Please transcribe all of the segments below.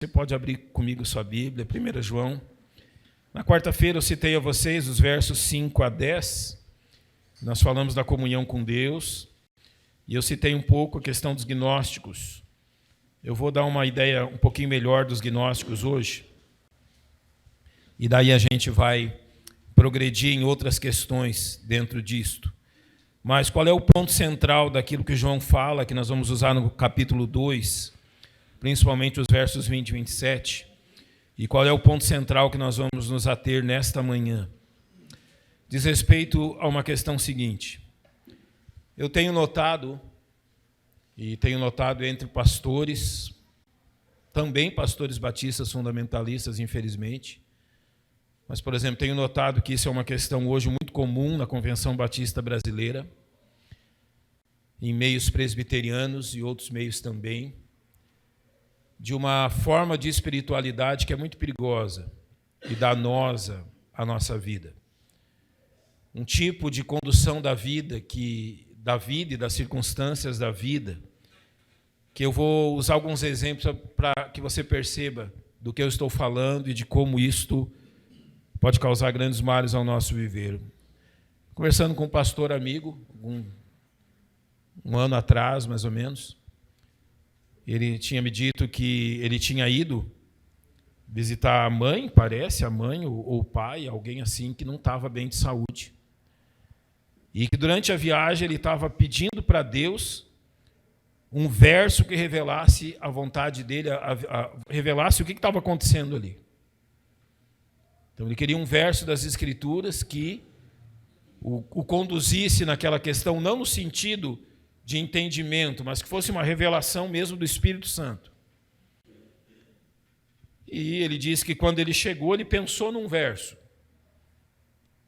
Você pode abrir comigo sua Bíblia, 1 João. Na quarta-feira eu citei a vocês os versos 5 a 10. Nós falamos da comunhão com Deus. E eu citei um pouco a questão dos gnósticos. Eu vou dar uma ideia um pouquinho melhor dos gnósticos hoje. E daí a gente vai progredir em outras questões dentro disto. Mas qual é o ponto central daquilo que João fala, que nós vamos usar no capítulo 2, principalmente os versos 20 e 27, e qual é o ponto central que nós vamos nos ater nesta manhã? Diz respeito a uma questão seguinte. Eu tenho notado, e tenho notado entre pastores, também pastores batistas fundamentalistas, infelizmente, mas, por exemplo, tenho notado que isso é uma questão hoje muito comum na Convenção Batista Brasileira, em meios presbiterianos e outros meios também, de uma forma de espiritualidade que é muito perigosa e danosa à nossa vida. Um tipo de condução da vida e das circunstâncias da vida, que eu vou usar alguns exemplos para que você perceba do que eu estou falando e de como isto pode causar grandes males ao nosso viver. Conversando com um pastor amigo, um ano atrás, mais ou menos, ele tinha me dito que ele tinha ido visitar a mãe, parece, a mãe ou o pai, alguém assim, que não estava bem de saúde. E que durante a viagem ele estava pedindo para Deus um verso que revelasse a vontade dele, revelasse o que estava acontecendo ali. Então ele queria um verso das Escrituras que o conduzisse naquela questão, não no sentido de entendimento, mas que fosse uma revelação mesmo do Espírito Santo. E ele disse que quando ele chegou, ele pensou num verso.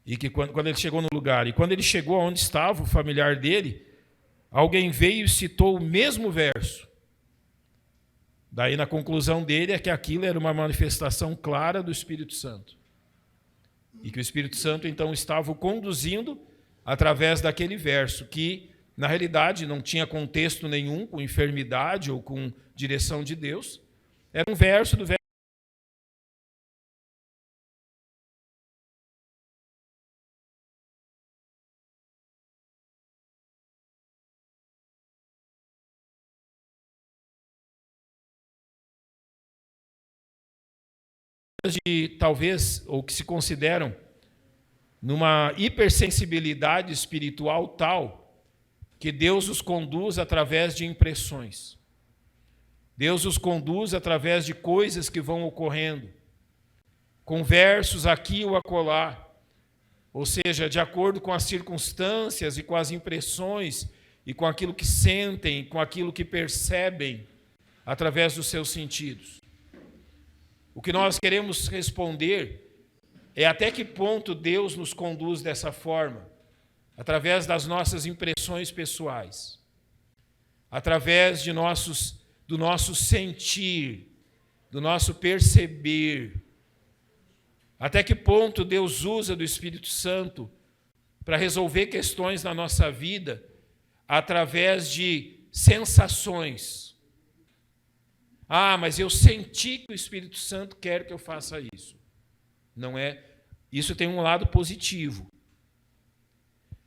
E que quando ele chegou no lugar, e quando ele chegou onde estava o familiar dele, alguém veio e citou o mesmo verso. Daí, na conclusão dele, é que aquilo era uma manifestação clara do Espírito Santo. E que o Espírito Santo, então, estava o conduzindo através daquele verso, que na realidade, não tinha contexto nenhum com enfermidade ou com direção de Deus. Era um verso do verso. De talvez, ou que se consideram numa hipersensibilidade espiritual tal, que Deus os conduz através de impressões. Deus os conduz através de coisas que vão ocorrendo, com versos aqui ou acolá, ou seja, de acordo com as circunstâncias e com as impressões e com aquilo que sentem, com aquilo que percebem através dos seus sentidos. O que nós queremos responder é até que ponto Deus nos conduz dessa forma, através das nossas impressões pessoais, através do nosso sentir, do nosso perceber. Até que ponto Deus usa do Espírito Santo para resolver questões na nossa vida através de sensações. Ah, mas eu senti que o Espírito Santo quer que eu faça isso. Não é? Isso tem um lado positivo.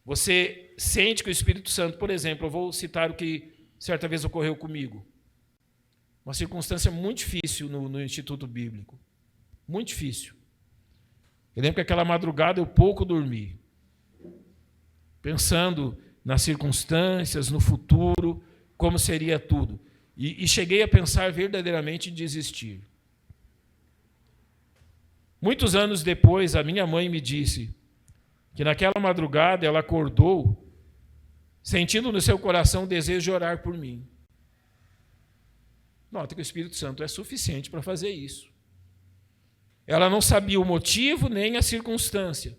Você sente que o Espírito Santo, por exemplo, eu vou citar o que certa vez ocorreu comigo. Uma circunstância muito difícil no Instituto Bíblico. Muito difícil. Eu lembro que aquela madrugada eu pouco dormi. Pensando nas circunstâncias, no futuro, como seria tudo. E cheguei a pensar verdadeiramente em desistir. Muitos anos depois, a minha mãe me disse que naquela madrugada ela acordou sentindo no seu coração o desejo de orar por mim. Nota que o Espírito Santo é suficiente para fazer isso. Ela não sabia o motivo nem a circunstância,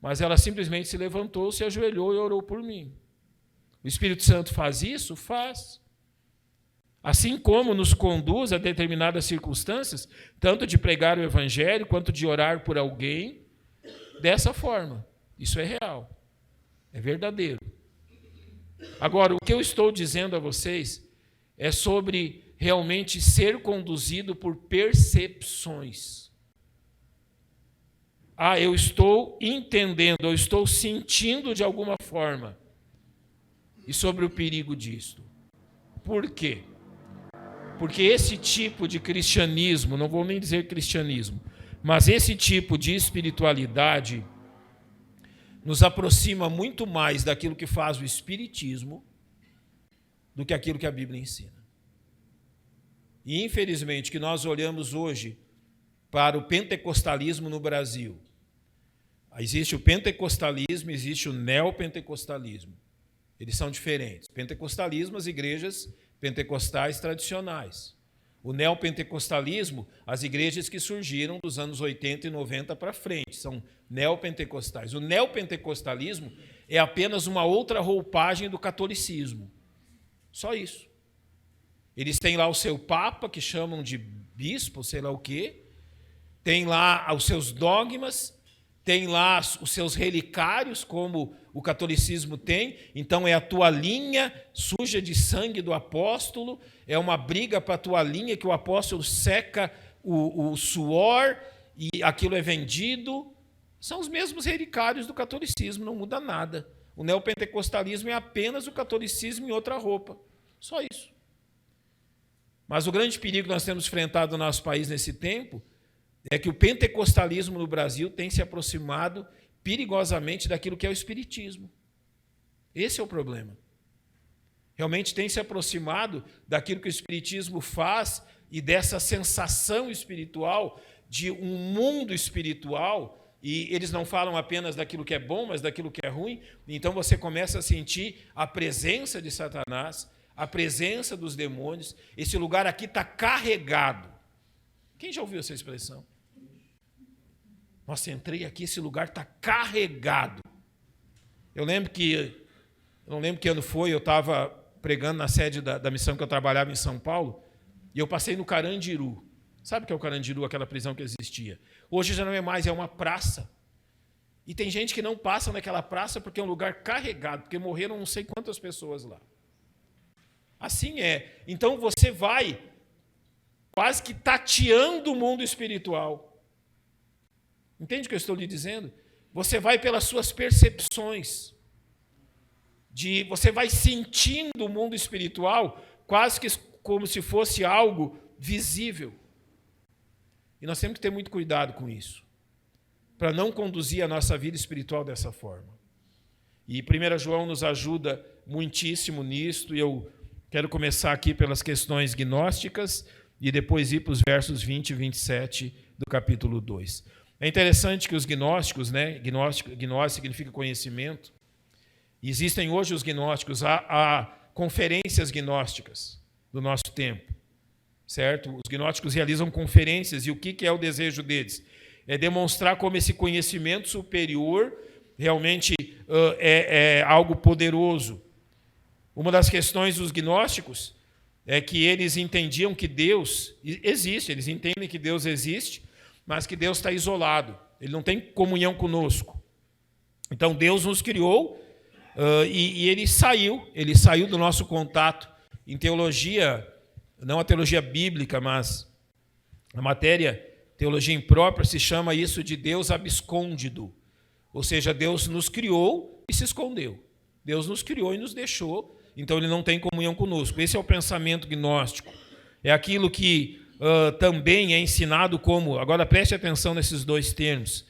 mas ela simplesmente se levantou, se ajoelhou e orou por mim. O Espírito Santo faz isso? Faz. Assim como nos conduz a determinadas circunstâncias, tanto de pregar o Evangelho quanto de orar por alguém, dessa forma. Isso é real, é verdadeiro. Agora, o que eu estou dizendo a vocês é sobre realmente ser conduzido por percepções. Eu estou entendendo, eu estou sentindo de alguma forma. E sobre o perigo disto. Por quê? Porque esse tipo de cristianismo, não vou nem dizer cristianismo, mas esse tipo de espiritualidade nos aproxima muito mais daquilo que faz o espiritismo do que aquilo que a Bíblia ensina. E, infelizmente, que nós olhamos hoje para o pentecostalismo no Brasil. Existe o pentecostalismo, existe o neopentecostalismo. Eles são diferentes. Pentecostalismo, as igrejas pentecostais tradicionais. O neopentecostalismo, as igrejas que surgiram dos anos 80 e 90 para frente, são neopentecostais. O neopentecostalismo é apenas uma outra roupagem do catolicismo. Só isso. Eles têm lá o seu papa, que chamam de bispo, sei lá o quê, tem lá os seus dogmas, tem lá os seus relicários, como o catolicismo tem. Então é a toalhinha suja de sangue do apóstolo, é uma briga para a toalhinha que o apóstolo seca o suor e aquilo é vendido. São os mesmos relicários do catolicismo, não muda nada. O neopentecostalismo é apenas o catolicismo em outra roupa. Só isso. Mas o grande perigo que nós temos enfrentado no nosso país nesse tempo é que o pentecostalismo no Brasil tem se aproximado perigosamente daquilo que é o espiritismo. Esse é o problema. Realmente tem se aproximado daquilo que o espiritismo faz e dessa sensação espiritual de um mundo espiritual, e eles não falam apenas daquilo que é bom, mas daquilo que é ruim. Então você começa a sentir a presença de Satanás, a presença dos demônios. Esse lugar aqui está carregado. Quem já ouviu essa expressão? Nossa, entrei aqui, esse lugar está carregado. Eu não lembro que ano foi, eu estava pregando na sede da missão que eu trabalhava em São Paulo, e eu passei no Carandiru. Sabe o que é o Carandiru, aquela prisão que existia? Hoje já não é mais, é uma praça. E tem gente que não passa naquela praça porque é um lugar carregado, porque morreram não sei quantas pessoas lá. Assim é. Então você vai quase que tateando o mundo espiritual. Entende o que eu estou lhe dizendo? Você vai pelas suas percepções. Você vai sentindo o mundo espiritual quase que como se fosse algo visível. E nós temos que ter muito cuidado com isso, para não conduzir a nossa vida espiritual dessa forma. E 1 João nos ajuda muitíssimo nisto, e eu quero começar aqui pelas questões gnósticas e depois ir para os versos 20 e 27 do capítulo 2. É interessante que os gnósticos, gnóstico significa conhecimento, existem hoje os gnósticos, há conferências gnósticas do nosso tempo, certo? Os gnósticos realizam conferências, e o que é o desejo deles? É demonstrar como esse conhecimento superior realmente é algo poderoso. Uma das questões dos gnósticos é que eles entendiam que Deus existe, eles entendem que Deus existe, mas que Deus está isolado, Ele não tem comunhão conosco. Então Deus nos criou e Ele saiu do nosso contato. Em teologia, não a teologia bíblica, mas a matéria, teologia imprópria, se chama isso de Deus abscôndido. Ou seja, Deus nos criou e se escondeu. Deus nos criou e nos deixou, então Ele não tem comunhão conosco. Esse é o pensamento gnóstico. É aquilo que também é ensinado como, agora preste atenção nesses dois termos,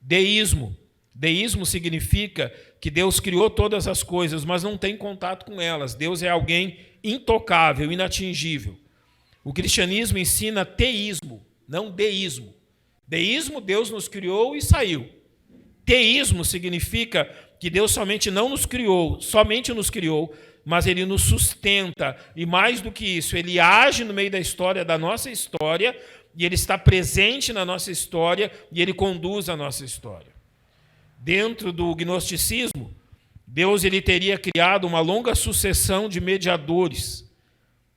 deísmo. Deísmo significa que Deus criou todas as coisas, mas não tem contato com elas. Deus é alguém intocável, inatingível. O cristianismo ensina teísmo, não deísmo. Deísmo, Deus nos criou e saiu. Teísmo significa que Deus somente nos criou, mas Ele nos sustenta, e mais do que isso, Ele age no meio da história, da nossa história, e Ele está presente na nossa história, e Ele conduz a nossa história. Dentro do gnosticismo, Deus Ele teria criado uma longa sucessão de mediadores,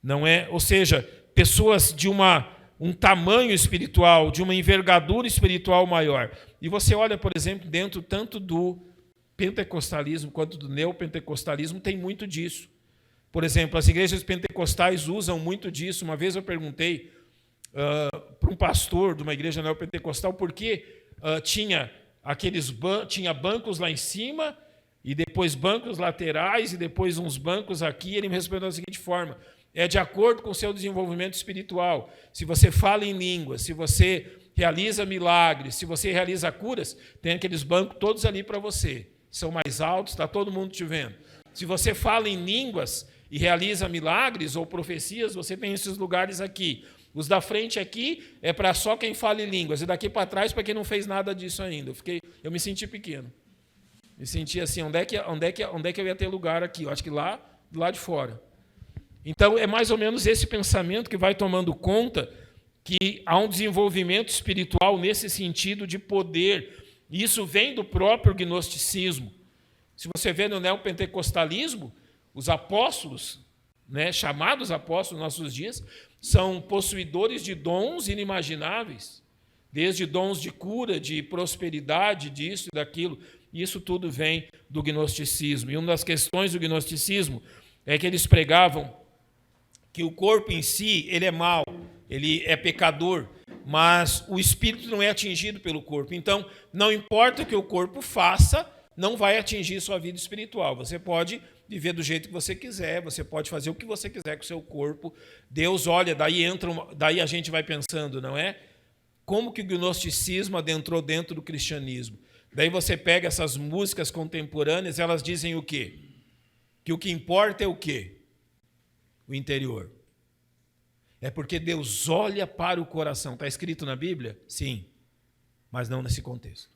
não é? Ou seja, pessoas de um tamanho espiritual, de uma envergadura espiritual maior. E você olha, por exemplo, dentro tanto do pentecostalismo quanto do neopentecostalismo, tem muito disso. Por exemplo, as igrejas pentecostais usam muito disso. Uma vez eu perguntei para um pastor de uma igreja neopentecostal por que tinha bancos lá em cima, e depois bancos laterais, e depois uns bancos aqui. Ele me respondeu da seguinte forma: é de acordo com o seu desenvolvimento espiritual. Se você fala em línguas, se você realiza milagres, se você realiza curas, tem aqueles bancos todos ali para você. São mais altos, está todo mundo te vendo. Se você fala em línguas e realiza milagres ou profecias, você tem esses lugares aqui. Os da frente aqui é para só quem fala em línguas, e daqui para trás para quem não fez nada disso ainda. Eu me senti pequeno. Me senti assim, onde é que eu ia ter lugar aqui? Eu acho que lá de fora. Então, é mais ou menos esse pensamento que vai tomando conta que há um desenvolvimento espiritual nesse sentido de poder. E isso vem do próprio gnosticismo. Se você vê no neopentecostalismo, os apóstolos, chamados apóstolos nos nossos dias, são possuidores de dons inimagináveis, desde dons de cura, de prosperidade, disso e daquilo. Isso tudo vem do gnosticismo. E uma das questões do gnosticismo é que eles pregavam que o corpo em si, ele é mau, ele é pecador, mas o espírito não é atingido pelo corpo. Então, não importa o que o corpo faça, não vai atingir sua vida espiritual. Você pode viver do jeito que você quiser, você pode fazer o que você quiser com o seu corpo. Deus olha, daí a gente vai pensando, não é? Como que o gnosticismo adentrou dentro do cristianismo? Daí você pega essas músicas contemporâneas, elas dizem o quê? Que o que importa é o quê? O interior. É porque Deus olha para o coração. Está escrito na Bíblia? Sim, mas não nesse contexto.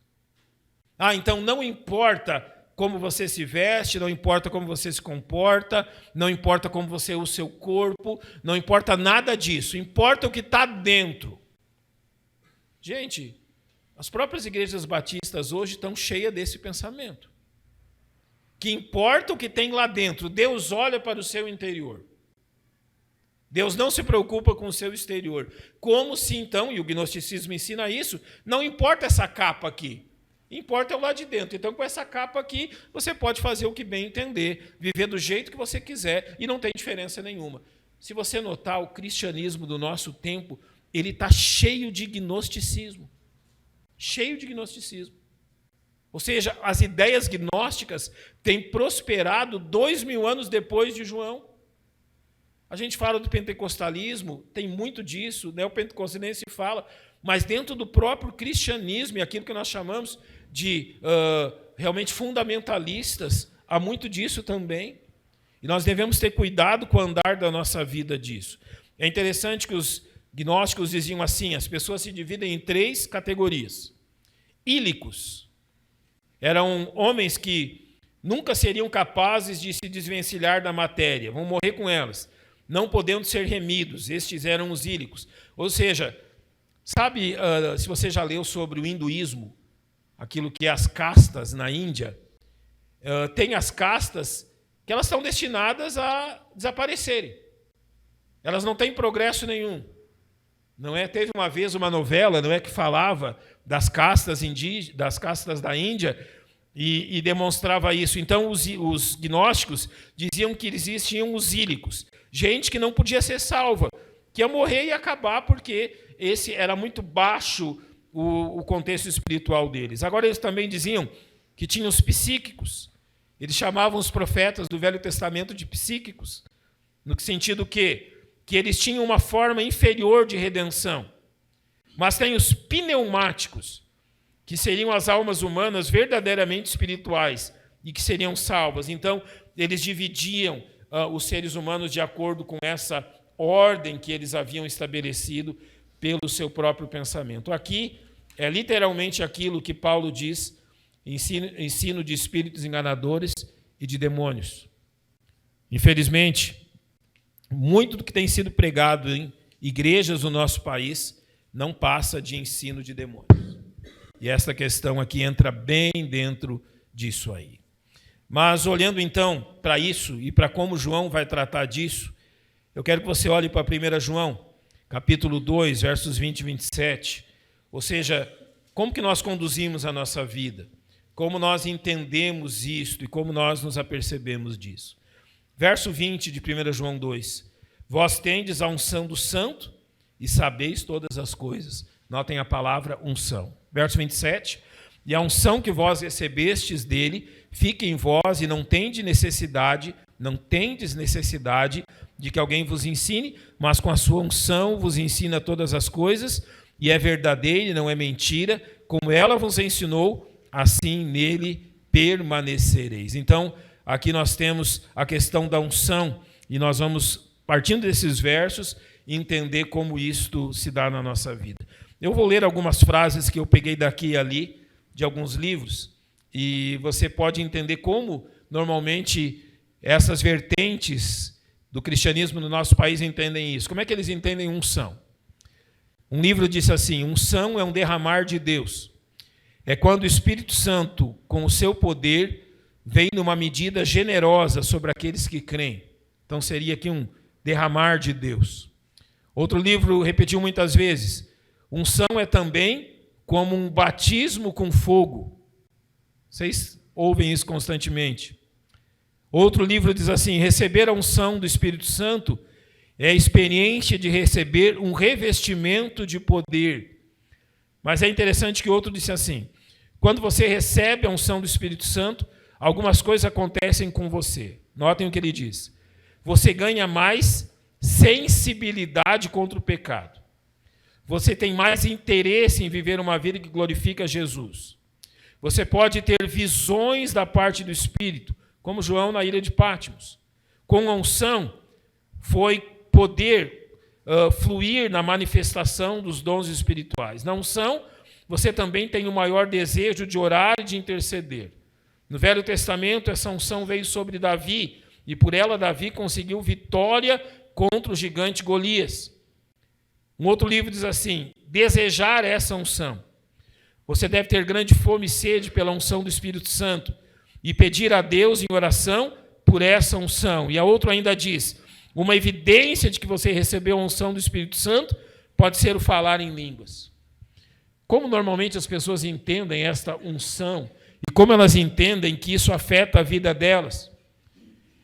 Então não importa como você se veste, não importa como você se comporta, não importa como você usa o seu corpo, não importa nada disso, importa o que está dentro. Gente, as próprias igrejas batistas hoje estão cheias desse pensamento. Que importa o que tem lá dentro, Deus olha para o seu interior. Deus não se preocupa com o seu exterior. Como se então, e o gnosticismo ensina isso, não importa essa capa aqui, importa é o lado de dentro. Então, com essa capa aqui, você pode fazer o que bem entender, viver do jeito que você quiser, e não tem diferença nenhuma. Se você notar, o cristianismo do nosso tempo, ele está cheio de gnosticismo. Cheio de gnosticismo. Ou seja, as ideias gnósticas têm prosperado 2000 anos depois de João. A gente fala do pentecostalismo, tem muito disso, o pentecostalismo se fala, mas dentro do próprio cristianismo, e aquilo que nós chamamos de realmente fundamentalistas, há muito disso também. E nós devemos ter cuidado com o andar da nossa vida disso. É interessante que os gnósticos diziam assim: as pessoas se dividem em 3 categorias. Ílicos eram homens que nunca seriam capazes de se desvencilhar da matéria, vão morrer com elas, não podendo ser remidos. Estes eram os ílicos. Ou seja, sabe, se você já leu sobre o hinduísmo, aquilo que é as castas na Índia, tem as castas que elas estão destinadas a desaparecerem. Elas não têm progresso nenhum. Não é? Teve uma vez uma novela, não é, que falava das castas da Índia e demonstrava isso. Então, os gnósticos diziam que existiam os ílicos, gente que não podia ser salva, que ia morrer e acabar porque esse era muito baixo o contexto espiritual deles. Agora, eles também diziam que tinham os psíquicos. Eles chamavam os profetas do Velho Testamento de psíquicos, no sentido que eles tinham uma forma inferior de redenção. Mas tem os pneumáticos, que seriam as almas humanas verdadeiramente espirituais e que seriam salvas. Então, eles dividiam os seres humanos de acordo com essa ordem que eles haviam estabelecido pelo seu próprio pensamento. Aqui é literalmente aquilo que Paulo diz: ensino de espíritos enganadores e de demônios. Infelizmente, muito do que tem sido pregado em igrejas do nosso país não passa de ensino de demônios. E essa questão aqui entra bem dentro disso aí. Mas olhando então para isso e para como João vai tratar disso, eu quero que você olhe para 1 João, capítulo 2, versos 20 e 27. Ou seja, como que nós conduzimos a nossa vida, como nós entendemos isto e como nós nos apercebemos disso. Verso 20 de 1 João 2. Vós tendes a unção do Santo e sabeis todas as coisas. Notem a palavra unção. Verso 27. E a unção que vós recebestes dele fique em vós e não tendes necessidade de que alguém vos ensine, mas com a sua unção vos ensina todas as coisas, e é verdadeira e não é mentira, como ela vos ensinou, assim nele permanecereis. Então, aqui nós temos a questão da unção, e nós vamos, partindo desses versos, entender como isto se dá na nossa vida. Eu vou ler algumas frases que eu peguei daqui e ali, de alguns livros, e você pode entender como, normalmente, essas vertentes do cristianismo no nosso país entendem isso. Como é que eles entendem unção? Um livro disse assim: unção é um derramar de Deus. É quando o Espírito Santo, com o seu poder, vem numa medida generosa sobre aqueles que creem. Então seria aqui um derramar de Deus. Outro livro repetiu muitas vezes: unção é também como um batismo com fogo. Vocês ouvem isso constantemente. Outro livro diz assim: receber a unção do Espírito Santo é a experiência de receber um revestimento de poder. Mas é interessante que outro disse assim: quando você recebe a unção do Espírito Santo, algumas coisas acontecem com você. Notem o que ele diz: você ganha mais sensibilidade contra o pecado. Você tem mais interesse em viver uma vida que glorifica Jesus. Você pode ter visões da parte do Espírito, como João na ilha de Patmos. Com a unção, foi poder fluir na manifestação dos dons espirituais. Na unção, você também tem o maior desejo de orar e de interceder. No Velho Testamento, essa unção veio sobre Davi, e por ela Davi conseguiu vitória contra o gigante Golias. Um outro livro diz assim: desejar essa unção. Você deve ter grande fome e sede pela unção do Espírito Santo e pedir a Deus em oração por essa unção. E a outro ainda diz: uma evidência de que você recebeu a unção do Espírito Santo pode ser o falar em línguas. Como normalmente as pessoas entendem esta unção e como elas entendem que isso afeta a vida delas?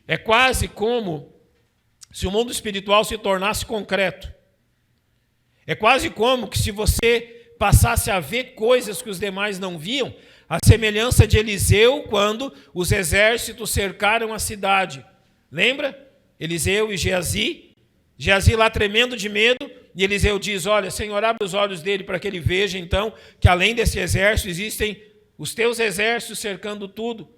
É quase como se o mundo espiritual se tornasse concreto. É quase como que se você passasse a ver coisas que os demais não viam, a semelhança de Eliseu quando os exércitos cercaram a cidade. Lembra? Eliseu e Geazi. Geazi lá tremendo de medo, e Eliseu diz: olha, Senhor, abre os olhos dele para que ele veja, então, que além desse exército existem os teus exércitos cercando tudo.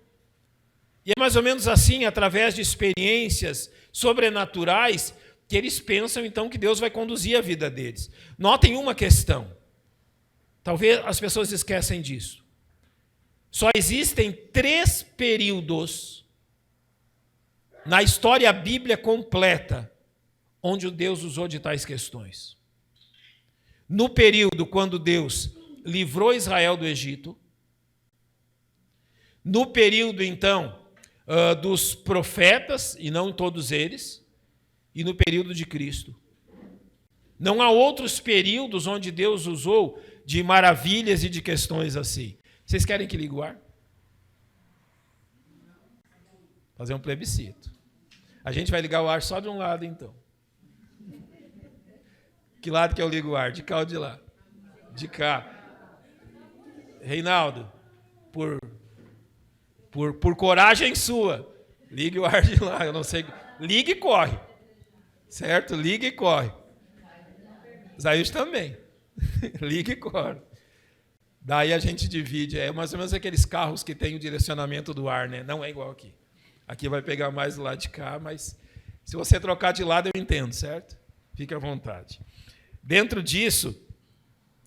E é mais ou menos assim, através de experiências sobrenaturais, que eles pensam, então, que Deus vai conduzir a vida deles. Notem uma questão. Talvez as pessoas esquecem disso. Só existem 3 períodos na história bíblica completa onde o Deus usou de tais questões. No período quando Deus livrou Israel do Egito, no período, então, dos profetas, e não todos eles, e no período de Cristo. Não há outros períodos onde Deus usou de maravilhas e de questões assim. Vocês querem que ligue o ar? Fazer um plebiscito. A gente vai ligar o ar só de um lado, então. Que lado que eu ligo o ar? De cá ou de lá? De cá. Reinaldo, por coragem sua, ligue o ar de lá. Eu não sei. Ligue e corre. Certo? Liga e corre. Zaíus também. Liga e corre. Daí a gente divide. É mais ou menos aqueles carros que tem o direcionamento do ar, né? Não é igual aqui. Aqui vai pegar mais do lado de cá, mas se você trocar de lado eu entendo, certo? Fique à vontade. Dentro disso,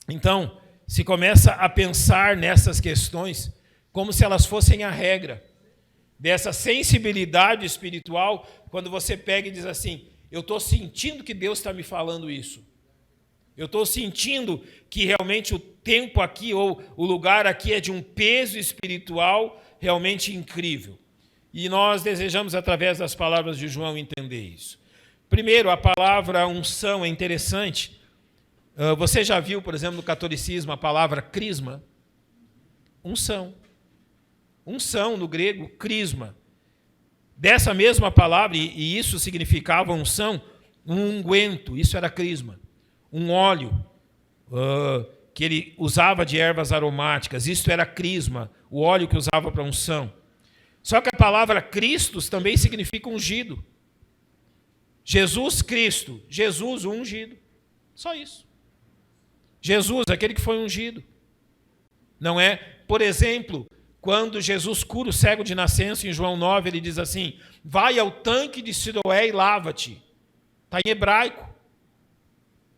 então, se começa a pensar nessas questões como se elas fossem a regra dessa sensibilidade espiritual, quando você pega e diz assim: eu estou sentindo que Deus está me falando isso. Eu estou sentindo que realmente o tempo aqui, ou o lugar aqui, é de um peso espiritual realmente incrível. E nós desejamos, através das palavras de João, entender isso. Primeiro, a palavra unção é interessante. Você já viu, por exemplo, no catolicismo, a palavra crisma? Unção. Unção, no grego, crisma. Dessa mesma palavra, e isso significava unção, um unguento, isso era crisma, um óleo que ele usava de ervas aromáticas, isso era crisma, o óleo que usava para unção. Só que a palavra Cristos também significa ungido. Jesus Cristo, Jesus o ungido, só isso. Jesus, aquele que foi ungido. Não é, por exemplo, quando Jesus cura o cego de nascença, em João 9, ele diz assim, vai ao tanque de Siloé e lava-te. Está em hebraico.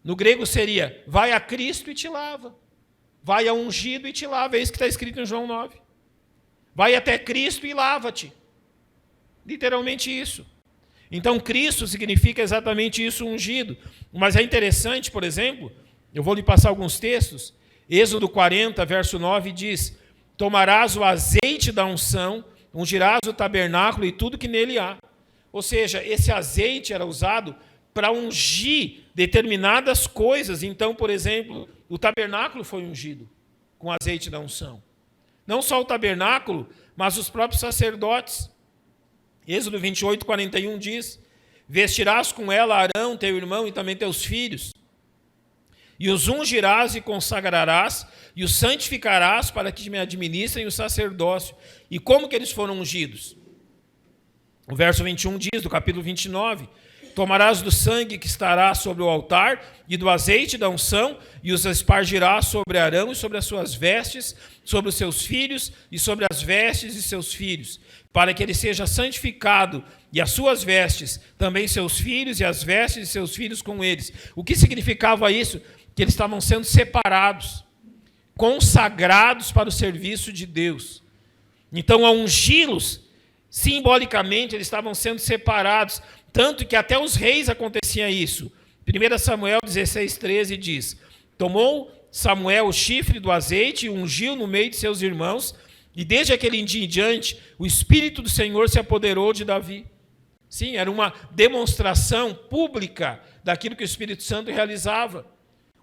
No grego seria, vai a Cristo e te lava. Vai a ungido e te lava. É isso que está escrito em João 9. Vai até Cristo e lava-te. Literalmente isso. Então, Cristo significa exatamente isso, ungido. Mas é interessante, por exemplo, eu vou lhe passar alguns textos. Êxodo 40, verso 9, diz, tomarás o azeite da unção, ungirás o tabernáculo e tudo que nele há. Ou seja, esse azeite era usado para ungir determinadas coisas. Então, por exemplo, o tabernáculo foi ungido com azeite da unção. Não só o tabernáculo, mas os próprios sacerdotes. Êxodo 28, 41 diz, vestirás com ela Arão, teu irmão, e também teus filhos, e os ungirás e consagrarás, e os santificarás para que me administrem o sacerdócio. E como que eles foram ungidos? O verso 21 diz, do capítulo 29, tomarás do sangue que estará sobre o altar e do azeite da unção, e os espargirás sobre Arão e sobre as suas vestes, sobre os seus filhos e sobre as vestes de seus filhos, para que ele seja santificado, e as suas vestes, também seus filhos, e as vestes de seus filhos com eles. O que significava isso? Que eles estavam sendo separados, consagrados para o serviço de Deus. Então, ao ungí-los, simbolicamente, eles estavam sendo separados, tanto que até os reis acontecia isso. 1 Samuel 16, 13 diz, tomou Samuel o chifre do azeite e ungiu no meio de seus irmãos, e desde aquele dia em diante, o Espírito do Senhor se apoderou de Davi. Sim, era uma demonstração pública daquilo que o Espírito Santo realizava.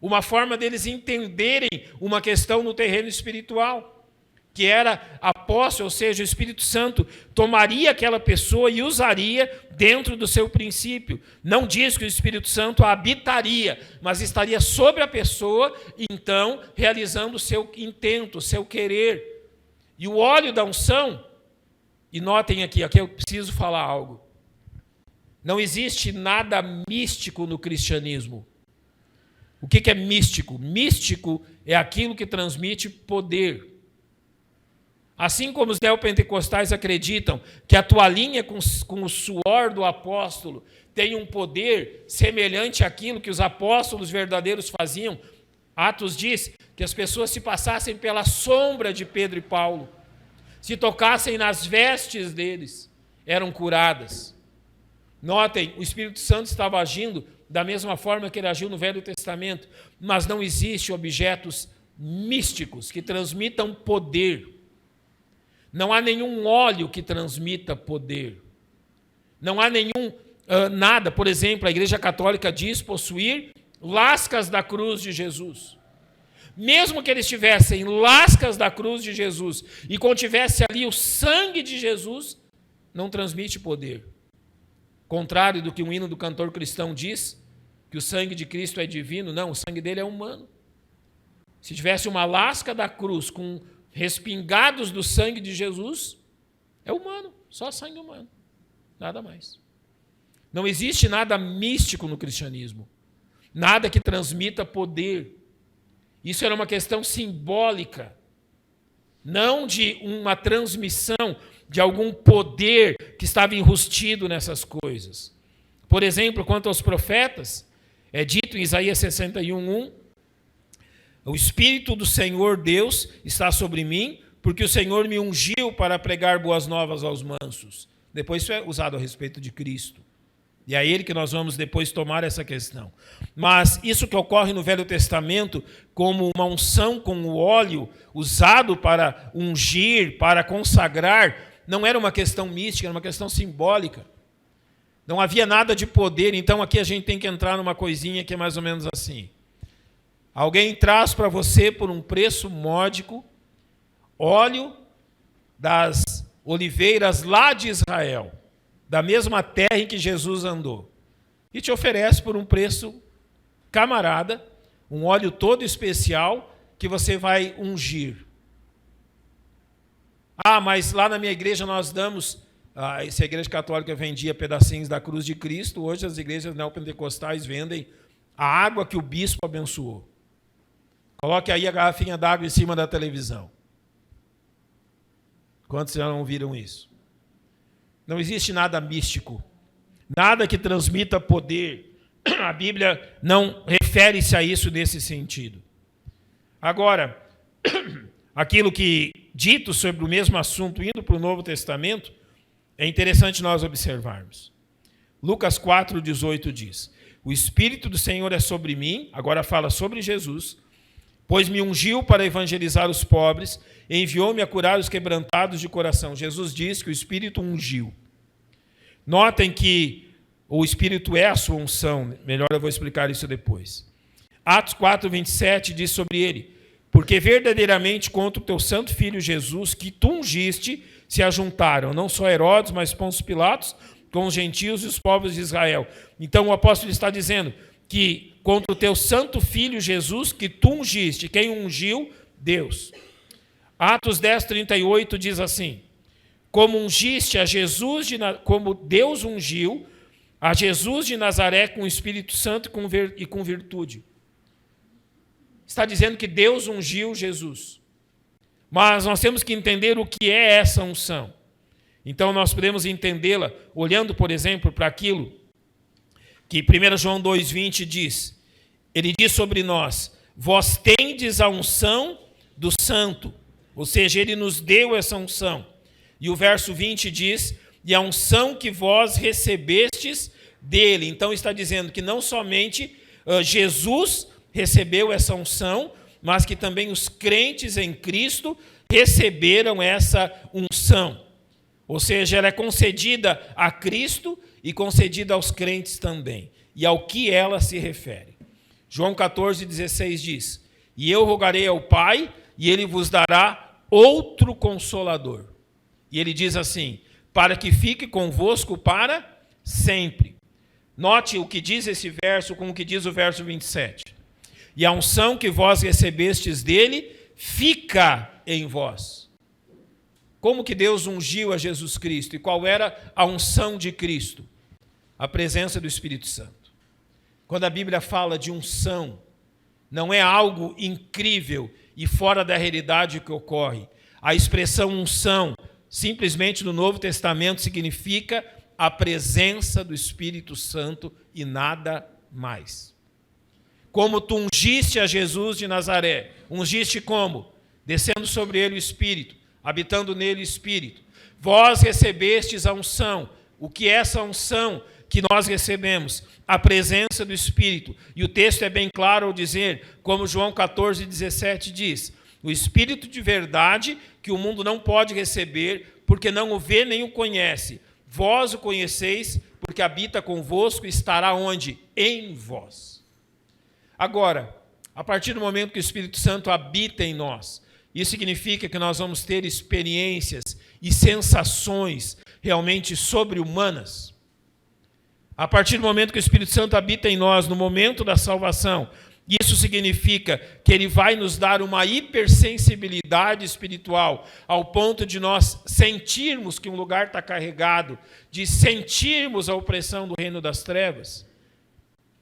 Uma forma deles entenderem uma questão no terreno espiritual, que era a posse, ou seja, o Espírito Santo tomaria aquela pessoa e usaria dentro do seu princípio. Não diz que o Espírito Santo a habitaria, mas estaria sobre a pessoa, então, realizando o seu intento, o seu querer. E o óleo da unção, e notem aqui eu preciso falar algo. Não existe nada místico no cristianismo. O que é místico? Místico é aquilo que transmite poder. Assim como os neopentecostais acreditam que a toalhinha com o suor do apóstolo tem um poder semelhante àquilo que os apóstolos verdadeiros faziam, Atos diz que as pessoas se passassem pela sombra de Pedro e Paulo, se tocassem nas vestes deles, eram curadas. Notem, o Espírito Santo estava agindo da mesma forma que ele agiu no Velho Testamento, mas não existe objetos místicos que transmitam poder. Não há nenhum óleo que transmita poder. Não há nada, por exemplo, a Igreja Católica diz possuir lascas da cruz de Jesus. Mesmo que eles tivessem lascas da cruz de Jesus e contivesse ali o sangue de Jesus, não transmite poder. Contrário do que um hino do cantor cristão diz, que o sangue de Cristo é divino, não, o sangue dele é humano. Se tivesse uma lasca da cruz com respingados do sangue de Jesus, é humano, só sangue humano, nada mais. Não existe nada místico no cristianismo, nada que transmita poder. Isso era uma questão simbólica, não de uma transmissão de algum poder que estava enrustido nessas coisas. Por exemplo, quanto aos profetas, é dito em Isaías 61:1, o Espírito do Senhor Deus está sobre mim, porque o Senhor me ungiu para pregar boas novas aos mansos. Depois isso é usado a respeito de Cristo. E é a ele que nós vamos depois tomar essa questão. Mas isso que ocorre no Velho Testamento, como uma unção com o óleo, usado para ungir, para consagrar, não era uma questão mística, era uma questão simbólica. Não havia nada de poder, então aqui a gente tem que entrar numa coisinha que é mais ou menos assim. Alguém traz para você por um preço módico óleo das oliveiras lá de Israel. da mesma terra em que Jesus andou, e te oferece por um preço camarada, um óleo todo especial que você vai ungir. Ah, mas lá na minha igreja nós damos, essa igreja católica vendia pedacinhos da cruz de Cristo, hoje as igrejas neopentecostais vendem a água que o bispo abençoou. Coloque aí a garrafinha d'água em cima da televisão. Quantos já não viram isso? Não existe nada místico, nada que transmita poder. A Bíblia não refere-se a isso nesse sentido. Agora, aquilo que dito sobre o mesmo assunto, indo para o Novo Testamento, é interessante nós observarmos. Lucas 4,18 diz: o Espírito do Senhor é sobre mim, agora fala sobre Jesus, pois me ungiu para evangelizar os pobres, enviou-me a curar os quebrantados de coração. Jesus diz que o Espírito ungiu. Notem que o Espírito é a sua unção, melhor eu vou explicar isso depois. Atos 4,27 diz sobre ele: porque verdadeiramente contra o teu santo filho Jesus, que tu ungiste, se ajuntaram, não só Herodes, mas Pôncio Pilatos, com os gentios e os povos de Israel. Então o apóstolo está dizendo que contra o teu santo filho Jesus, que tu ungiste, quem ungiu? Deus. Atos 10,38 diz assim: como ungiste a Jesus, como Deus ungiu a Jesus de Nazaré com o Espírito Santo e com virtude. Está dizendo que Deus ungiu Jesus. Mas nós temos que entender o que é essa unção. Então nós podemos entendê-la olhando, por exemplo, para aquilo que 1 João 2,20 diz. Ele diz sobre nós: vós tendes a unção do Santo. Ou seja, ele nos deu essa unção. E o verso 20 diz: e a unção que vós recebestes dele. Então está dizendo que não somente Jesus recebeu essa unção, mas que também os crentes em Cristo receberam essa unção. Ou seja, ela é concedida a Cristo e concedida aos crentes também. E ao que ela se refere? João 14,16 diz: e eu rogarei ao Pai, e ele vos dará outro Consolador. E ele diz assim: para que fique convosco para sempre. Note o que diz esse verso com o que diz o verso 27. E a unção que vós recebestes dele fica em vós. Como que Deus ungiu a Jesus Cristo? E qual era a unção de Cristo? A presença do Espírito Santo. Quando a Bíblia fala de unção, não é algo incrível e fora da realidade que ocorre. A expressão unção, simplesmente no Novo Testamento, significa a presença do Espírito Santo e nada mais. Como tu ungiste a Jesus de Nazaré, ungiste como? Descendo sobre ele o Espírito, habitando nele o Espírito. Vós recebestes a unção. O que é essa unção que nós recebemos? A presença do Espírito. E o texto é bem claro ao dizer, como João 14,17 diz: o Espírito de verdade que o mundo não pode receber, porque não o vê nem o conhece. Vós o conheceis, porque habita convosco e estará onde? Em vós. Agora, a partir do momento que o Espírito Santo habita em nós, isso significa que nós vamos ter experiências e sensações realmente sobre-humanas. A partir do momento que o Espírito Santo habita em nós, no momento da salvação, isso significa que ele vai nos dar uma hipersensibilidade espiritual, ao ponto de nós sentirmos que um lugar está carregado, de sentirmos a opressão do reino das trevas.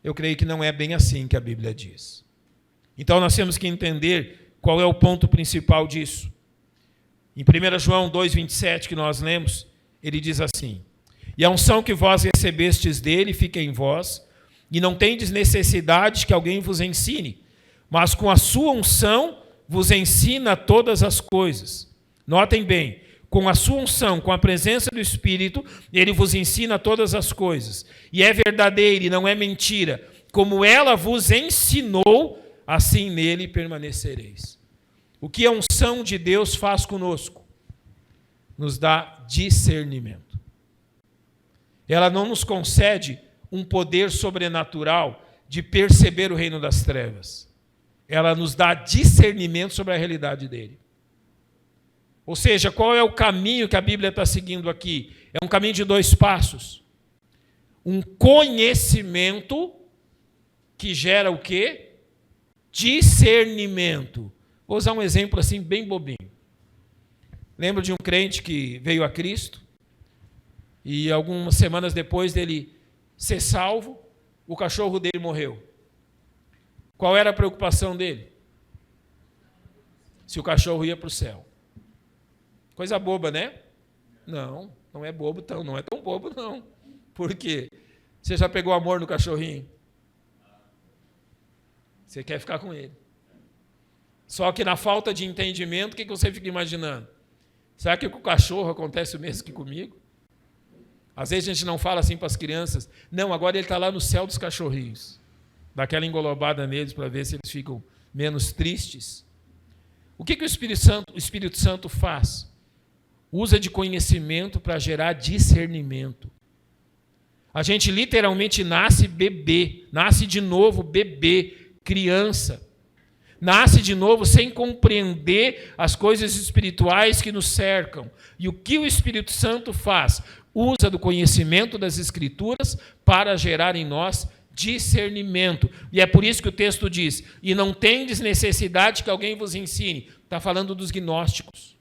Eu creio que não é bem assim que a Bíblia diz. Então nós temos que entender qual é o ponto principal disso. Em 1 João 2,27 que nós lemos, ele diz assim: e a unção que vós recebestes dele fica em vós, e não tendes necessidade que alguém vos ensine, mas com a sua unção vos ensina todas as coisas. Notem bem, com a sua unção, com a presença do Espírito, ele vos ensina todas as coisas. E é verdadeira e não é mentira. Como ela vos ensinou, assim nele permanecereis. O que a unção de Deus faz conosco? Nos dá discernimento. Ela não nos concede um poder sobrenatural de perceber o reino das trevas. Ela nos dá discernimento sobre a realidade dele. Ou seja, qual é o caminho que a Bíblia está seguindo aqui? É um caminho de 2 passos. Um conhecimento que gera o quê? Discernimento. Vou usar um exemplo assim bem bobinho. Lembro de um crente que veio a Cristo e algumas semanas depois dele ser salvo, o cachorro dele morreu. Qual era a preocupação dele? Se o cachorro ia para o céu. Coisa boba, né? Não, não é bobo, não é tão bobo, não. Por quê? Você já pegou amor no cachorrinho? Você quer ficar com ele. Só que na falta de entendimento, o que você fica imaginando? Será que com o cachorro acontece o mesmo que comigo? Às vezes a gente não fala assim para as crianças, não, agora ele está lá no céu dos cachorrinhos. Dá aquela engolobada neles para ver se eles ficam menos tristes. O que o Espírito Santo faz? Usa de conhecimento para gerar discernimento. A gente literalmente nasce bebê, nasce de novo bebê, criança. Nasce de novo sem compreender as coisas espirituais que nos cercam. E o que o Espírito Santo faz? Usa do conhecimento das Escrituras para gerar em nós discernimento. E é por isso que o texto diz, e não tendes necessidade que alguém vos ensine. Está falando dos gnósticos.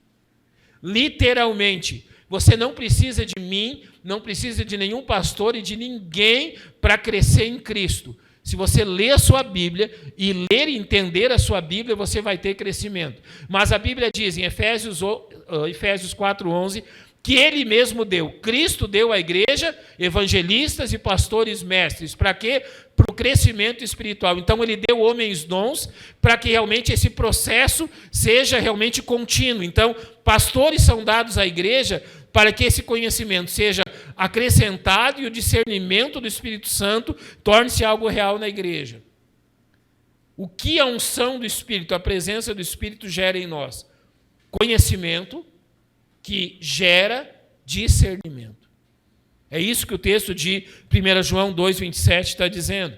Literalmente, você não precisa de mim, não precisa de nenhum pastor e de ninguém para crescer em Cristo. Se você ler a sua Bíblia e ler e entender a sua Bíblia, você vai ter crescimento. Mas a Bíblia diz em Efésios 4:11, que ele mesmo deu. Cristo deu à igreja evangelistas e pastores mestres. Para quê? Para o crescimento espiritual. Então ele deu homens dons para que realmente esse processo seja realmente contínuo. Então, pastores são dados à igreja para que esse conhecimento seja acrescentado e o discernimento do Espírito Santo torne-se algo real na igreja. O que a unção do Espírito, a presença do Espírito gera em nós? Conhecimento que gera discernimento. É isso que o texto de 1 João 2,27 está dizendo.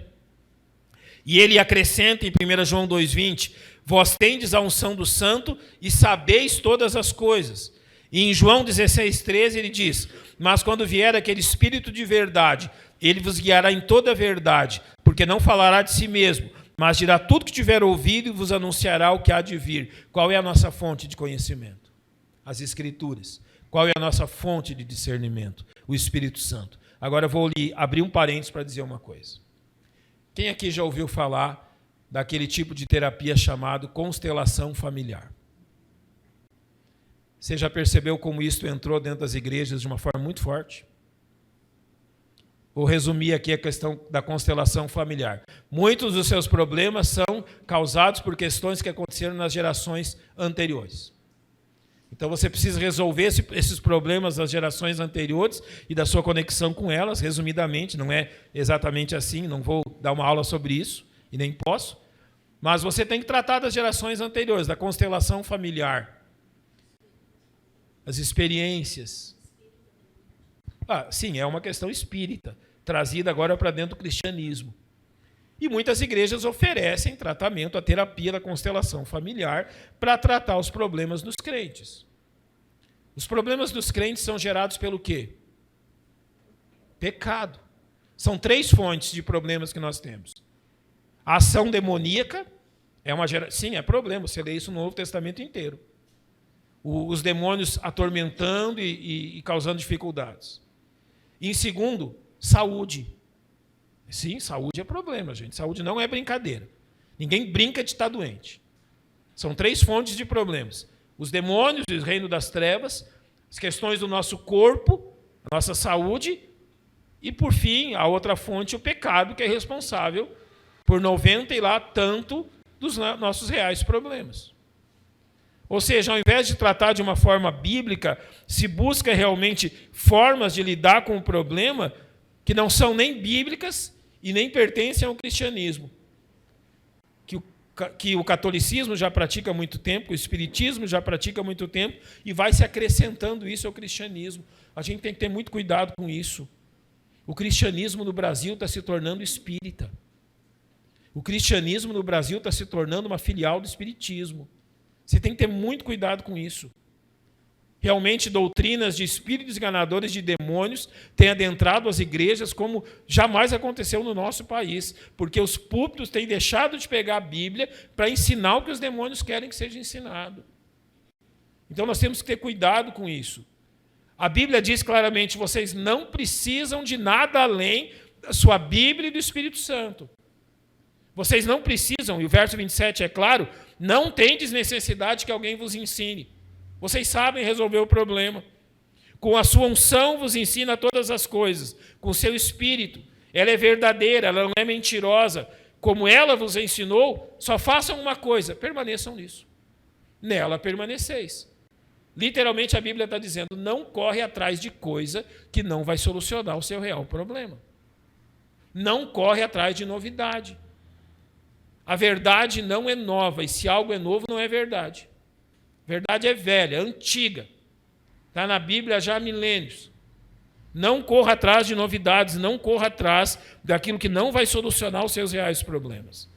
E ele acrescenta em 1 João 2,20, vós tendes a unção do Santo e sabeis todas as coisas. E em João 16,13 ele diz, mas quando vier aquele Espírito de verdade, ele vos guiará em toda a verdade, porque não falará de si mesmo, mas dirá tudo que tiver ouvido e vos anunciará o que há de vir. Qual é a nossa fonte de conhecimento? As Escrituras. Qual é a nossa fonte de discernimento? O Espírito Santo. Agora eu vou abrir um parênteses para dizer uma coisa. Quem aqui já ouviu falar daquele tipo de terapia chamado constelação familiar? Você já percebeu como isso entrou dentro das igrejas de uma forma muito forte? Vou resumir aqui a questão da constelação familiar. Muitos dos seus problemas são causados por questões que aconteceram nas gerações anteriores. Então você precisa resolver esses problemas das gerações anteriores e da sua conexão com elas, resumidamente, não é exatamente assim, não vou dar uma aula sobre isso, e nem posso, mas você tem que tratar das gerações anteriores, da constelação familiar, as experiências. Sim, é uma questão espírita, trazida agora para dentro do cristianismo. E muitas igrejas oferecem tratamento, a terapia da constelação familiar, para tratar os problemas dos crentes. Os problemas dos crentes são gerados pelo quê? Pecado. São 3 fontes de problemas que nós temos. A ação demoníaca é uma geração. Sim, é problema, você lê isso no Novo Testamento inteiro. Os demônios atormentando e causando dificuldades. E em segundo, saúde. Sim, saúde é problema, gente. Saúde não é brincadeira. Ninguém brinca de estar doente. São 3 fontes de problemas. Os demônios, o reino das trevas, as questões do nosso corpo, a nossa saúde, e, por fim, a outra fonte, o pecado, que é responsável por 90 e lá tanto dos nossos reais problemas. Ou seja, ao invés de tratar de uma forma bíblica, se busca realmente formas de lidar com o problema que não são nem bíblicas e nem pertencem ao cristianismo. Que o catolicismo já pratica há muito tempo, o espiritismo já pratica há muito tempo, e vai se acrescentando isso ao cristianismo. A gente tem que ter muito cuidado com isso. O cristianismo no Brasil está se tornando espírita. O cristianismo no Brasil está se tornando uma filial do espiritismo. Você tem que ter muito cuidado com isso. realmente doutrinas de espíritos enganadores, de demônios, têm adentrado as igrejas como jamais aconteceu no nosso país, porque os púlpitos têm deixado de pegar a Bíblia para ensinar o que os demônios querem que seja ensinado. Então nós temos que ter cuidado com isso. A Bíblia diz claramente, vocês não precisam de nada além da sua Bíblia e do Espírito Santo. Vocês não precisam, e o verso 27 é claro, não tendes necessidade que alguém vos ensine. Vocês sabem resolver o problema. Com a sua unção vos ensina todas as coisas, com o seu Espírito. Ela é verdadeira, ela não é mentirosa. Como ela vos ensinou, só façam uma coisa, permaneçam nisso. Nela permaneceis. Literalmente a Bíblia está dizendo, não corre atrás de coisa que não vai solucionar o seu real problema. Não corre atrás de novidade. A verdade não é nova, e se algo é novo, não é verdade. Verdade é velha, antiga. Está na Bíblia já há milênios. Não corra atrás de novidades, não corra atrás daquilo que não vai solucionar os seus reais problemas.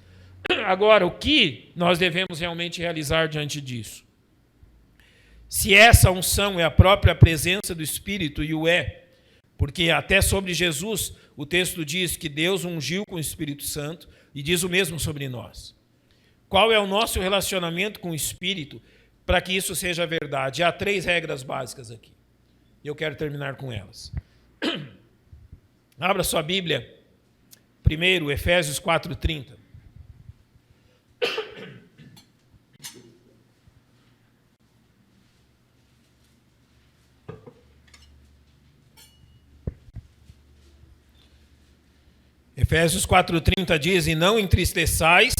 Agora, o que nós devemos realmente realizar diante disso? Se essa unção é a própria presença do Espírito, e o é, porque até sobre Jesus o texto diz que Deus ungiu com o Espírito Santo, e diz o mesmo sobre nós. Qual é o nosso relacionamento com o Espírito para que isso seja verdade? Há 3 regras básicas aqui. E eu quero terminar com elas. Abra sua Bíblia, primeiro, Efésios 4:30. Efésios 4:30 diz, e não entristeçais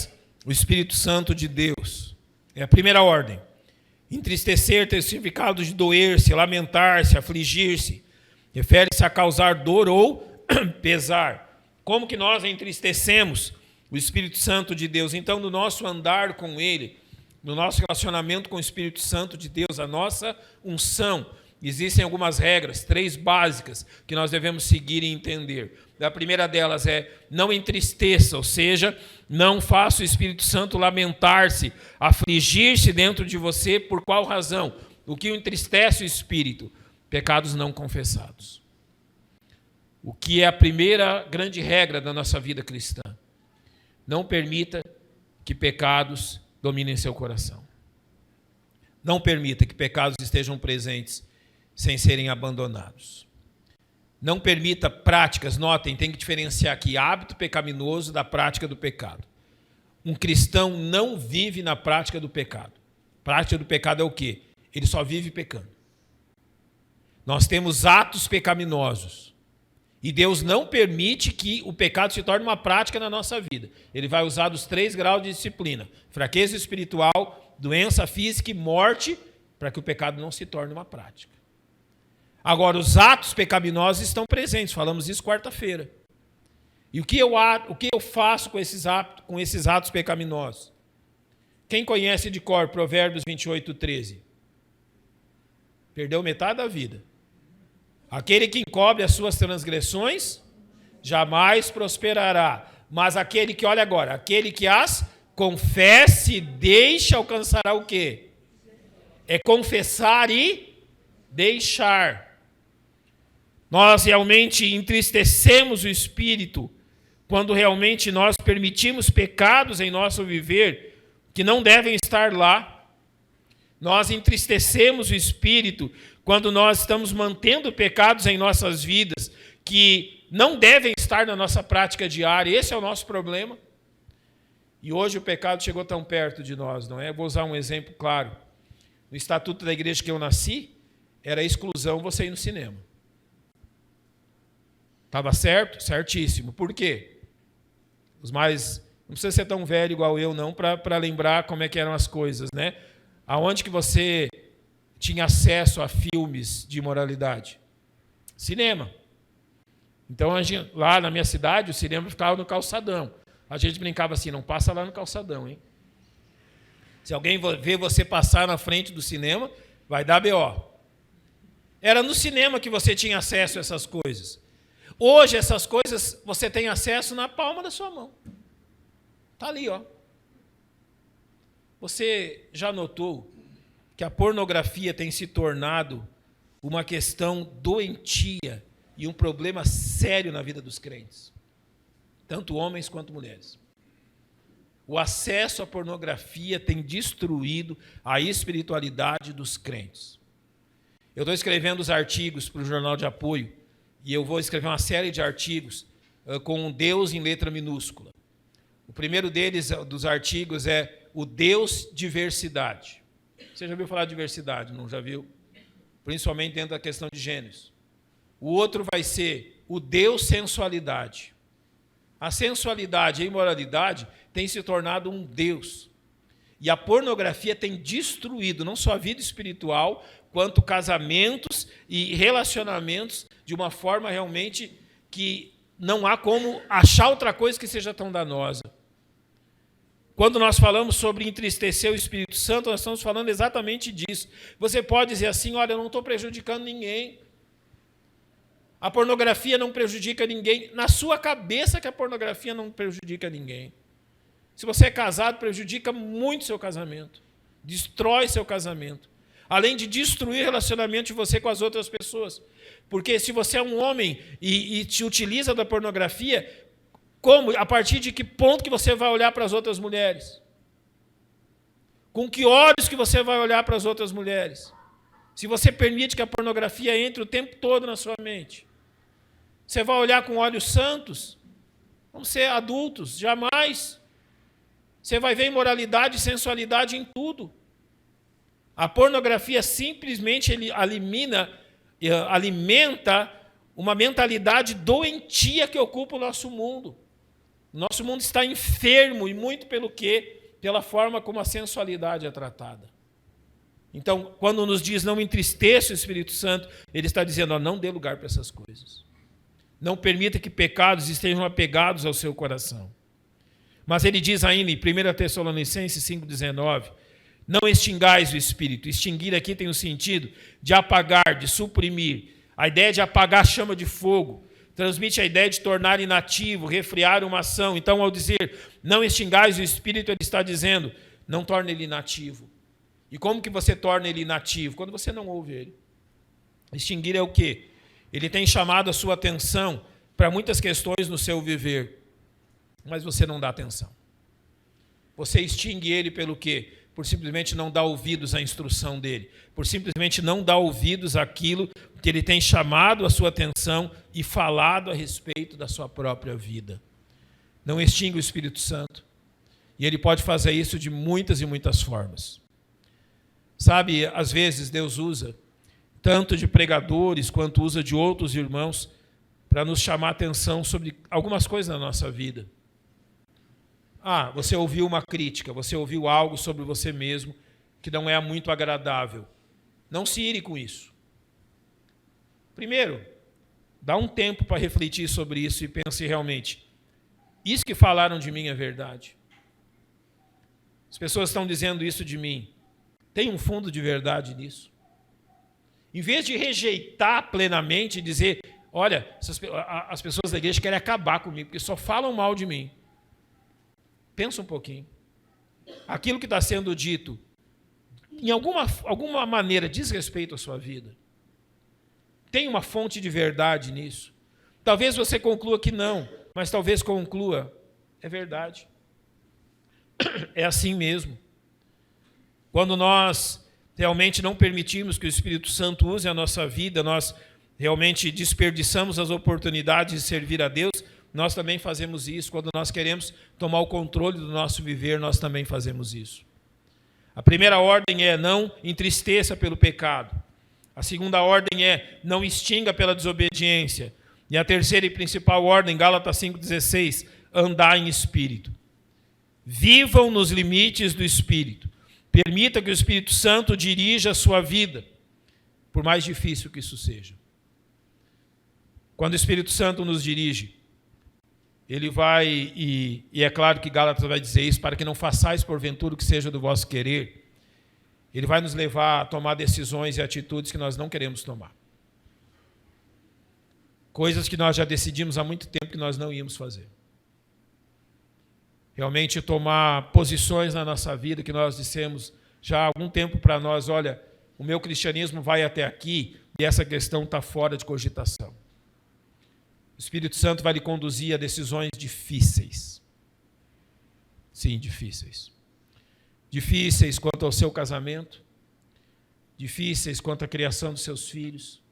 o Espírito Santo de Deus. É a primeira ordem. Entristecer tem o significado de doer-se, lamentar-se, afligir-se. Refere-se a causar dor ou pesar. Como que nós entristecemos o Espírito Santo de Deus? Então, no nosso andar com Ele, no nosso relacionamento com o Espírito Santo de Deus, a nossa unção, existem algumas regras, 3 básicas, que nós devemos seguir e entender. A primeira delas é, não entristeça, ou seja, não faça o Espírito Santo lamentar-se, afligir-se dentro de você. Por qual razão? O que entristece o Espírito? Pecados não confessados. O que é a primeira grande regra da nossa vida cristã? Não permita que pecados dominem seu coração. Não permita que pecados estejam presentes sem serem abandonados. Não permita práticas, notem, tem que diferenciar aqui hábito pecaminoso da prática do pecado. Um cristão não vive na prática do pecado. Prática do pecado é o quê? Ele só vive pecando. Nós temos atos pecaminosos. E Deus não permite que o pecado se torne uma prática na nossa vida. Ele vai usar os 3 graus de disciplina. Fraqueza espiritual, doença física e morte, para que o pecado não se torne uma prática. Agora, os atos pecaminosos estão presentes, falamos isso quarta-feira. E o que eu faço com esses atos pecaminosos? Quem conhece de cor Provérbios 28:13? Perdeu metade da vida. Aquele que encobre as suas transgressões, jamais prosperará. Mas aquele que, olha agora, aquele que as confesse e deixa, alcançará o quê? É confessar e deixar. Nós realmente entristecemos o Espírito quando realmente nós permitimos pecados em nosso viver que não devem estar lá. Nós entristecemos o Espírito quando nós estamos mantendo pecados em nossas vidas que não devem estar na nossa prática diária. Esse é o nosso problema. E hoje o pecado chegou tão perto de nós, não é? Eu vou usar um exemplo claro. No estatuto da igreja que eu nasci, era exclusão você ir no cinema. Estava certo? Certíssimo. Por quê? Os mais... Não precisa ser tão velho igual eu, não, para lembrar como é que eram as coisas, né? Aonde que você tinha acesso a filmes de imoralidade? Cinema. Então, lá na minha cidade, o cinema ficava no calçadão. A gente brincava assim, não passa lá no calçadão, hein? Se alguém ver você passar na frente do cinema, vai dar BO. Era no cinema que você tinha acesso a essas coisas. Hoje, essas coisas você tem acesso na palma da sua mão. Está ali, ó. Você já notou que a pornografia tem se tornado uma questão doentia e um problema sério na vida dos crentes, tanto homens quanto mulheres. O acesso à pornografia tem destruído a espiritualidade dos crentes. Eu estou escrevendo os artigos para o Jornal de Apoio, e eu vou escrever uma série de artigos com Deus em letra minúscula. O primeiro dos artigos é o Deus diversidade. Você já ouviu falar de diversidade, não já viu? Principalmente dentro da questão de gêneros. O outro vai ser o Deus sensualidade. A sensualidade e a imoralidade têm se tornado um Deus. E a pornografia tem destruído não só a vida espiritual, quanto casamentos e relacionamentos de uma forma realmente que não há como achar outra coisa que seja tão danosa. Quando nós falamos sobre entristecer o Espírito Santo, nós estamos falando exatamente disso. Você pode dizer assim, olha, eu não estou prejudicando ninguém. A pornografia não prejudica ninguém. Na sua cabeça que a pornografia não prejudica ninguém. Se você é casado, prejudica muito seu casamento. Destrói seu casamento. Além de destruir o relacionamento de você com as outras pessoas. Porque se você é um homem e te utiliza da pornografia, como? A partir de que ponto que você vai olhar para as outras mulheres? Com que olhos que você vai olhar para as outras mulheres? Se você permite que a pornografia entre o tempo todo na sua mente. Você vai olhar com olhos santos? Vamos ser adultos, jamais. Você vai ver imoralidade e sensualidade em tudo. A pornografia simplesmente alimenta uma mentalidade doentia que ocupa o nosso mundo. O nosso mundo está enfermo, e muito pelo quê? Pela forma como a sensualidade é tratada. Então, quando nos diz não entristeça o Espírito Santo, ele está dizendo, não dê lugar para essas coisas. Não permita que pecados estejam apegados ao seu coração. Mas ele diz ainda em 1 Tessalonicenses 5,19, não extingais o Espírito. Extinguir aqui tem o sentido de apagar, de suprimir. A ideia de apagar chama de fogo. Transmite a ideia de tornar inativo, refriar uma ação. Então, ao dizer, não extingais o Espírito, ele está dizendo, não torne ele inativo. E como que você torna ele inativo? Quando você não ouve ele. Extinguir é o quê? Ele tem chamado a sua atenção para muitas questões no seu viver, mas você não dá atenção. Você extingue ele pelo quê? Por simplesmente não dar ouvidos à instrução dele, por simplesmente não dar ouvidos àquilo que ele tem chamado a sua atenção e falado a respeito da sua própria vida. Não extingue o Espírito Santo. E ele pode fazer isso de muitas e muitas formas. Sabe, às vezes Deus usa tanto de pregadores quanto usa de outros irmãos para nos chamar a atenção sobre algumas coisas na nossa vida. Você ouviu uma crítica, você ouviu algo sobre você mesmo que não é muito agradável. Não se ire com isso. Primeiro, dá um tempo para refletir sobre isso e pense realmente, isso que falaram de mim é verdade? As pessoas estão dizendo isso de mim. Tem um fundo de verdade nisso? Em vez de rejeitar plenamente e dizer, olha, as pessoas da igreja querem acabar comigo, porque só falam mal de mim. Pensa um pouquinho. Aquilo que está sendo dito, em alguma maneira, diz respeito à sua vida. Tem uma fonte de verdade nisso. Talvez você conclua que não, mas talvez conclua, é verdade. É assim mesmo. Quando nós realmente não permitimos que o Espírito Santo use a nossa vida, nós realmente desperdiçamos as oportunidades de servir a Deus, nós também fazemos isso. Quando nós queremos tomar o controle do nosso viver, nós também fazemos isso. A primeira ordem é não entristeça pelo pecado. A segunda ordem é não extinga pela desobediência. E a terceira e principal ordem, Gálatas 5,16, andar em espírito. Vivam nos limites do Espírito. Permita que o Espírito Santo dirija a sua vida, por mais difícil que isso seja. Quando o Espírito Santo nos dirige, ele vai, e é claro que Gálatas vai dizer isso, para que não façais porventura o que seja do vosso querer, ele vai nos levar a tomar decisões e atitudes que nós não queremos tomar. Coisas que nós já decidimos há muito tempo que nós não íamos fazer. Realmente tomar posições na nossa vida que nós dissemos, já há algum tempo para nós, olha, o meu cristianismo vai até aqui e essa questão está fora de cogitação. O Espírito Santo vai lhe conduzir a decisões difíceis. Sim, difíceis. Difíceis quanto ao seu casamento, difíceis quanto à criação dos seus filhos,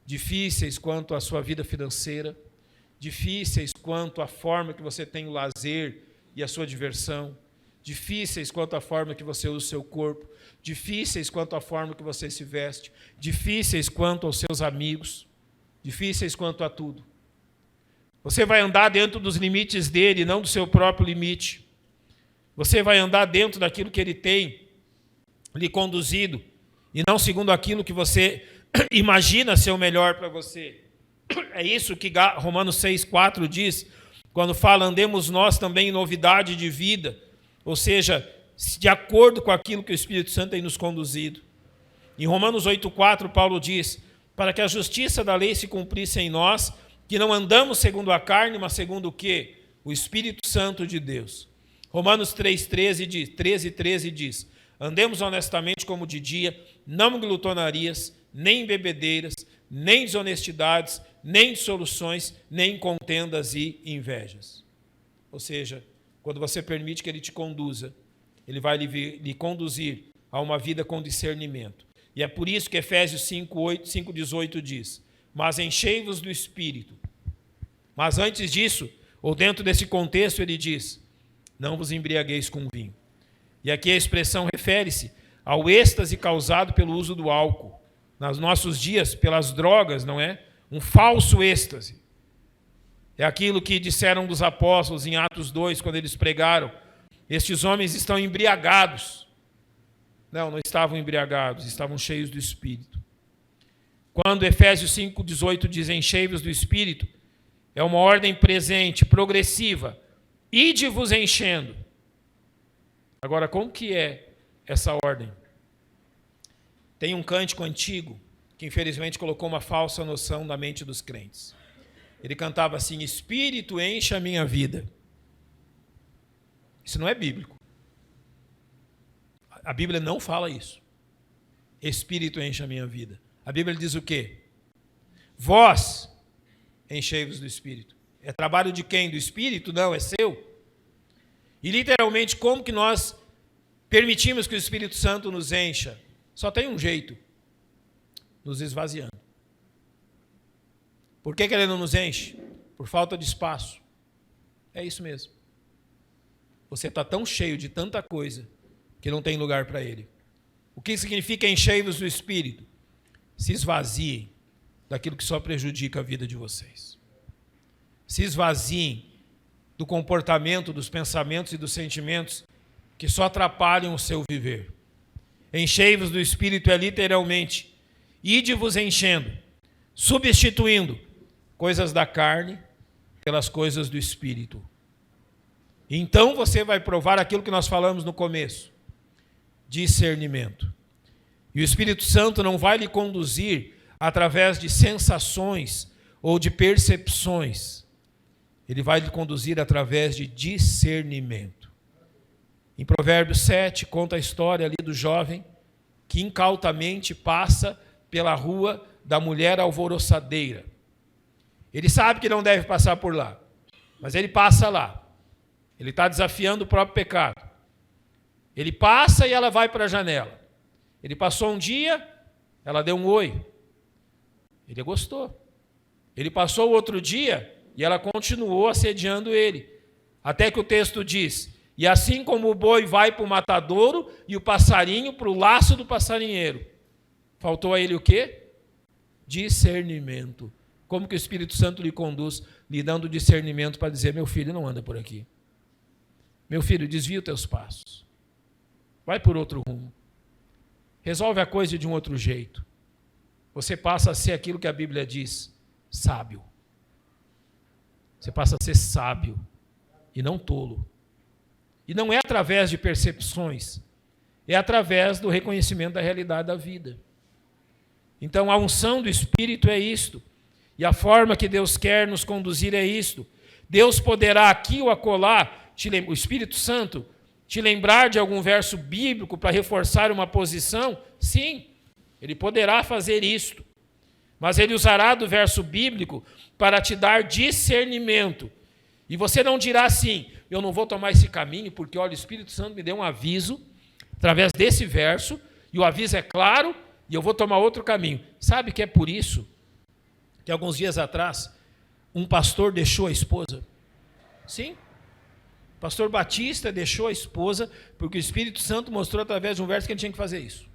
difíceis quanto à sua vida financeira, difíceis quanto à forma que você tem o lazer e a sua diversão, difíceis quanto à forma que você usa o seu corpo, difíceis quanto à forma que você se veste, difíceis quanto aos seus amigos, difíceis quanto a tudo. Você vai andar dentro dos limites dele, não do seu próprio limite. Você vai andar dentro daquilo que ele tem lhe conduzido, e não segundo aquilo que você imagina ser o melhor para você. É isso que Romanos 6,4 diz, quando fala, andemos nós também em novidade de vida, ou seja, de acordo com aquilo que o Espírito Santo tem nos conduzido. Em Romanos 8,4, Paulo diz, para que a justiça da lei se cumprisse em nós, que não andamos segundo a carne, mas segundo o quê? O Espírito Santo de Deus. Romanos 13,13 diz, andemos honestamente como de dia, não em glutonarias, nem em bebedeiras, nem desonestidades, nem dissoluções, nem contendas e invejas. Ou seja, quando você permite que ele te conduza, ele vai lhe conduzir a uma vida com discernimento. E é por isso que Efésios 5,18 diz, mas enchei-vos do Espírito. Mas antes disso, ou dentro desse contexto, ele diz, não vos embriagueis com vinho. E aqui a expressão refere-se ao êxtase causado pelo uso do álcool. Nos nossos dias, pelas drogas, não é? Um falso êxtase. É aquilo que disseram dos apóstolos em Atos 2, quando eles pregaram. Estes homens estão embriagados. Não estavam embriagados, estavam cheios do Espírito. Quando Efésios 5,18 diz enchei-vos do Espírito, é uma ordem presente, progressiva. Ide-vos enchendo. Agora, como que é essa ordem? Tem um cântico antigo que infelizmente colocou uma falsa noção na mente dos crentes. Ele cantava assim, Espírito enche a minha vida. Isso não é bíblico. A Bíblia não fala isso. Espírito enche a minha vida. A Bíblia diz o quê? Vós enchei-vos do Espírito. É trabalho de quem? Do Espírito? Não, é seu. E literalmente, como que nós permitimos que o Espírito Santo nos encha? Só tem um jeito. Nos esvaziando. Por que ele não nos enche? Por falta de espaço. É isso mesmo. Você está tão cheio de tanta coisa que não tem lugar para ele. O que significa enchei-vos do Espírito? Se esvaziem daquilo que só prejudica a vida de vocês. Se esvaziem do comportamento, dos pensamentos e dos sentimentos que só atrapalham o seu viver. Enchei-vos do Espírito é literalmente, ide-vos enchendo, substituindo coisas da carne pelas coisas do Espírito. Então você vai provar aquilo que nós falamos no começo, discernimento. E o Espírito Santo não vai lhe conduzir através de sensações ou de percepções. Ele vai lhe conduzir através de discernimento. Em Provérbios 7, conta a história ali do jovem que incautamente passa pela rua da mulher alvoroçadeira. Ele sabe que não deve passar por lá, mas ele passa lá. Ele está desafiando o próprio pecado. Ele passa e ela vai para a janela. Ele passou um dia, ela deu um oi. Ele gostou. Ele passou outro dia e ela continuou assediando ele. Até que o texto diz, e assim como o boi vai para o matadouro e o passarinho para o laço do passarinheiro. Faltou a ele o quê? Discernimento. Como que o Espírito Santo lhe conduz, lhe dando discernimento para dizer, meu filho, não anda por aqui. Meu filho, desvia os teus passos. Vai por outro rumo. Resolve a coisa de um outro jeito. Você passa a ser aquilo que a Bíblia diz, sábio. Você passa a ser sábio e não tolo. E não é através de percepções, é através do reconhecimento da realidade da vida. Então a unção do Espírito é isto. E a forma que Deus quer nos conduzir é isto. Deus poderá aqui ou acolá, o Espírito Santo, te lembrar de algum verso bíblico para reforçar uma posição, sim, ele poderá fazer isto. Mas ele usará do verso bíblico para te dar discernimento. E você não dirá assim, eu não vou tomar esse caminho, porque olha, o Espírito Santo me deu um aviso, através desse verso, e o aviso é claro, e eu vou tomar outro caminho. Sabe que é por isso que alguns dias atrás, um pastor deixou a esposa? Sim. O pastor Batista deixou a esposa, porque o Espírito Santo mostrou através de um verso que ele tinha que fazer isso.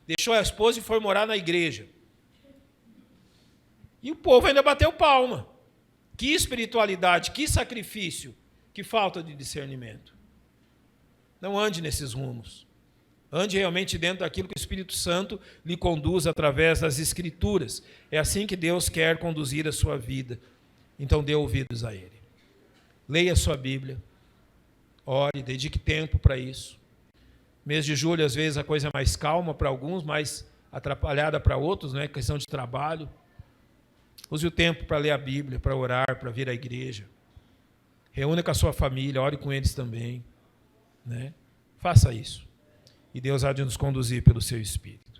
Deixou a esposa e foi morar na igreja. E o povo ainda bateu palma. Que espiritualidade, que sacrifício, que falta de discernimento. Não ande nesses rumos. Ande realmente dentro daquilo que o Espírito Santo lhe conduz através das Escrituras. É assim que Deus quer conduzir a sua vida. Então dê ouvidos a Ele. Leia a sua Bíblia. Ore, dedique tempo para isso. Mês de julho, às vezes, a coisa é mais calma para alguns, mais atrapalhada para outros, né? Questão de trabalho. Use o tempo para ler a Bíblia, para orar, para vir à igreja. Reúna com a sua família, ore com eles também, né? Faça isso. E Deus há de nos conduzir pelo seu Espírito.